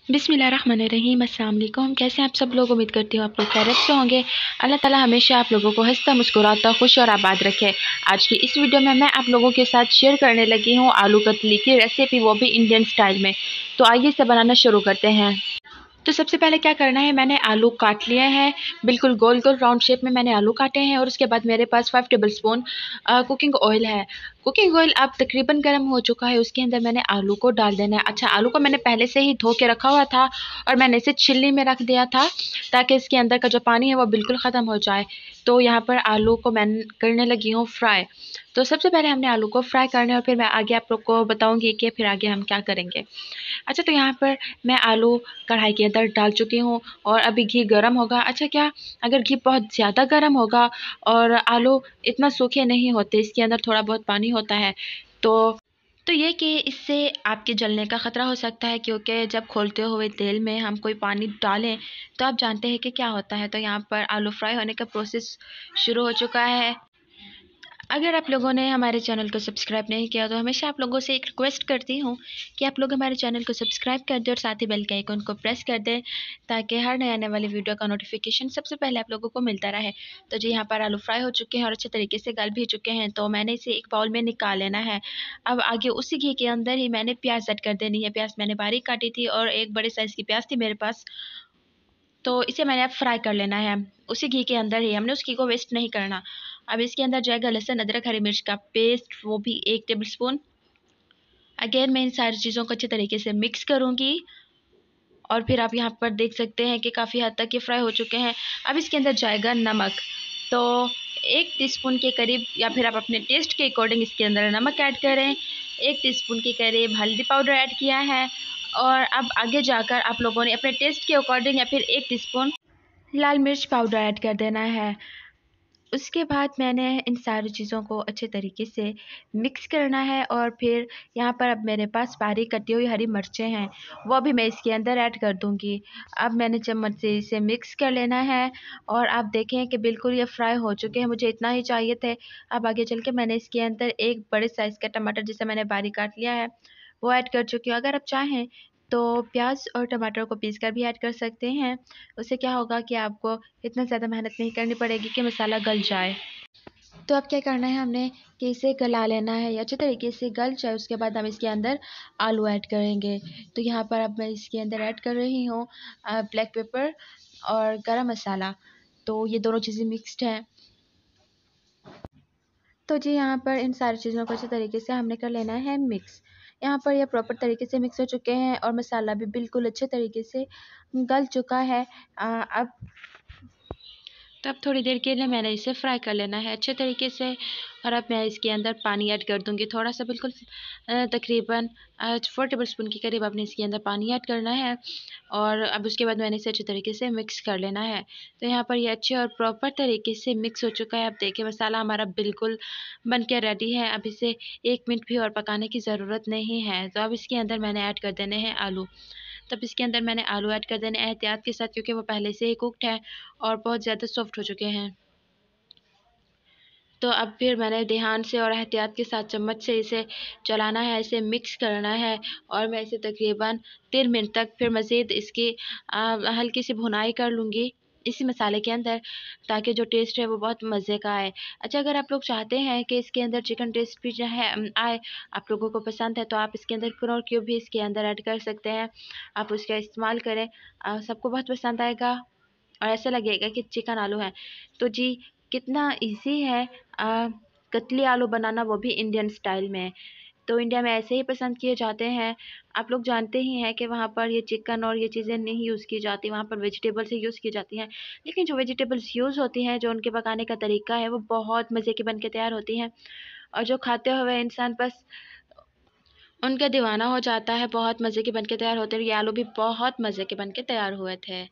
बिस्मिल्लाहिर्रहमानिर्रहीम। अस्सलाम वालेकुम। कैसे हैं आप सब लोग? उम्मीद करती हूँ आप लोग खैरियत से होंगे। अल्लाह ताला हमेशा आप लोगों को हंसता मुस्कुराता खुश और आबाद रखे। आज की इस वीडियो में मैं आप लोगों के साथ शेयर करने लगी हूँ आलू कतली की रेसिपी, वो भी इंडियन स्टाइल में। तो आइए इसे बनाना शुरू करते हैं। तो सबसे पहले क्या करना है, मैंने आलू काट लिए हैं। बिल्कुल गोल गोल राउंड शेप में मैंने आलू काटे हैं। और उसके बाद मेरे पास 5 टेबल स्पून कुकिंग ऑयल है। कुकिंग ऑयल अब तकरीबन गर्म हो चुका है। उसके अंदर मैंने आलू को डाल देना है। अच्छा, आलू को मैंने पहले से ही धो के रखा हुआ था और मैंने इसे छिलनी में रख दिया था ताकि इसके अंदर का जो पानी है वो बिल्कुल ख़त्म हो जाए। तो यहाँ पर आलू को मैं करने लगी हूँ फ्राई। तो सबसे पहले हमने आलू को फ्राई करना है और फिर मैं आगे आप लोग को बताऊँगी कि फिर आगे हम क्या करेंगे। अच्छा, तो यहाँ पर मैं आलू कढ़ाई के अंदर डाल चुकी हूँ और अभी घी गर्म होगा। अच्छा, क्या अगर घी बहुत ज़्यादा गर्म होगा और आलू इतना सूखे नहीं होते, इसके अंदर थोड़ा बहुत पानी होता है, तो ये कि इससे आपके जलने का ख़तरा हो सकता है, क्योंकि जब खोलते हुए तेल में हम कोई पानी डालें तो आप जानते हैं कि क्या होता है। तो यहाँ पर आलू फ्राई होने का प्रोसेस शुरू हो चुका है। अगर आप लोगों ने हमारे चैनल को सब्सक्राइब नहीं किया तो हमेशा आप लोगों से एक रिक्वेस्ट करती हूँ कि आप लोग हमारे चैनल को सब्सक्राइब कर दें और साथ ही बेल के आइकन को प्रेस कर दें ताकि हर नए आने वाली वीडियो का नोटिफिकेशन सबसे पहले आप लोगों को मिलता रहे। तो जी, यहाँ पर आलू फ्राई हो चुके हैं और अच्छे तरीके से गल भी चुके हैं। तो मैंने इसे एक बाउल में निकाल लेना है। अब आगे उसी घी के अंदर ही मैंने प्याज ऐड कर देनी है। प्याज मैंने बारीक काटी थी और एक बड़े साइज़ की प्याज थी मेरे पास। तो इसे मैंने अब फ्राई कर लेना है उसी घी के अंदर ही। हमने उस घी को वेस्ट नहीं करना। अब इसके अंदर जाएगा लहसुन अदरक हरी मिर्च का पेस्ट, वो भी 1 टेबल स्पून। अगेन मैं इन सारी चीज़ों को अच्छे तरीके से मिक्स करूँगी और फिर आप यहाँ पर देख सकते हैं कि काफ़ी हद तक ये फ्राई हो चुके हैं। अब इसके अंदर जाएगा नमक। तो 1 टीस्पून के करीब या फिर आप अपने टेस्ट के अकॉर्डिंग इसके अंदर नमक ऐड करें। 1 टीस्पून के करीब हल्दी पाउडर ऐड किया है। और अब आगे जाकर आप लोगों ने अपने टेस्ट के अकॉर्डिंग या फिर 1 टीस्पून लाल मिर्च पाउडर ऐड कर देना है। उसके बाद मैंने इन सारी चीज़ों को अच्छे तरीके से मिक्स करना है और फिर यहाँ पर अब मेरे पास बारीक कटी हुई हरी मिर्चें हैं, वो भी मैं इसके अंदर ऐड कर दूँगी। अब मैंने चम्मच से इसे मिक्स कर लेना है और आप देखें कि बिल्कुल ये फ्राई हो चुके हैं। मुझे इतना ही चाहिए थे। अब आगे चल के मैंने इसके अंदर एक बड़े साइज़ का टमाटर जिसे मैंने बारीक काट लिया है, वो ऐड कर चुकी हूँ। अगर आप चाहें तो प्याज और टमाटर को पीस कर भी ऐड कर सकते हैं। उससे क्या होगा कि आपको इतना ज़्यादा मेहनत नहीं करनी पड़ेगी कि मसाला गल जाए। तो अब क्या करना है हमने कि इसे गला लेना है, अच्छे तरीके से गल जाए। उसके बाद हम इसके अंदर आलू ऐड करेंगे। तो यहाँ पर अब मैं इसके अंदर ऐड कर रही हूँ ब्लैक पेपर और गरम मसाला। तो ये दोनों चीज़ें मिक्स्ड हैं। तो जी, यहाँ पर इन सारी चीज़ों को अच्छे तरीके से हमने कर लेना है मिक्स। यहाँ पर ये प्रॉपर तरीके से मिक्स हो चुके हैं और मसाला भी बिल्कुल अच्छे तरीके से गल चुका है। अब तब थोड़ी देर के लिए मैंने इसे फ्राई कर लेना है अच्छे तरीके से। और अब मैं इसके अंदर पानी ऐड कर दूंगी थोड़ा सा, बिल्कुल तकरीबन 4 टेबल स्पून के करीब आपने इसके अंदर पानी ऐड करना है। और अब उसके बाद मैंने इसे अच्छे तरीके से मिक्स कर लेना है। तो यहाँ पर ये अच्छे और प्रॉपर तरीके से मिक्स हो चुका है। अब देखिए मसाला हमारा बिल्कुल बन के रेडी है। अब इसे 1 मिनट भी और पकाने की ज़रूरत नहीं है। तो अब इसके अंदर मैंने ऐड कर देने हैं आलू। तब इसके अंदर मैंने आलू ऐड कर देने एहतियात के साथ, क्योंकि वो पहले से ही कुक्ड है और बहुत ज़्यादा सॉफ्ट हो चुके हैं। तो अब फिर मैंने ध्यान से और एहतियात के साथ चम्मच से इसे चलाना है, इसे मिक्स करना है। और मैं इसे तकरीबन 3 मिनट तक फिर मज़ीद इसकी हल्की सी भुनाई कर लूँगी इसी मसाले के अंदर, ताकि जो टेस्ट है वो बहुत मज़े का आए। अच्छा, अगर आप लोग चाहते हैं कि इसके अंदर चिकन टेस्ट भी जो है आए, आप लोगों को पसंद है, तो आप इसके अंदर कनौर क्यूब भी इसके अंदर ऐड कर सकते हैं। आप उसका इस्तेमाल करें, सबको बहुत पसंद आएगा और ऐसा लगेगा कि चिकन आलू है। तो जी, कितना इजी है कतली आलू बनाना, वो भी इंडियन स्टाइल में। तो इंडिया में ऐसे ही पसंद किए जाते हैं। आप लोग जानते ही हैं कि वहाँ पर ये चिकन और ये चीज़ें नहीं यूज़ की जाती, वहाँ पर वेजिटेबल्स ही यूज़ की जाती हैं। लेकिन जो वेजिटेबल्स यूज़ होती हैं, जो उनके पकाने का तरीका है, वो बहुत मज़े की बन के तैयार होती हैं और जो खाते हुए इंसान बस उनका दीवाना हो जाता है। बहुत मज़े के बन के तैयार होते हैं। ये आलू भी बहुत मज़े के बन के तैयार हुए थे।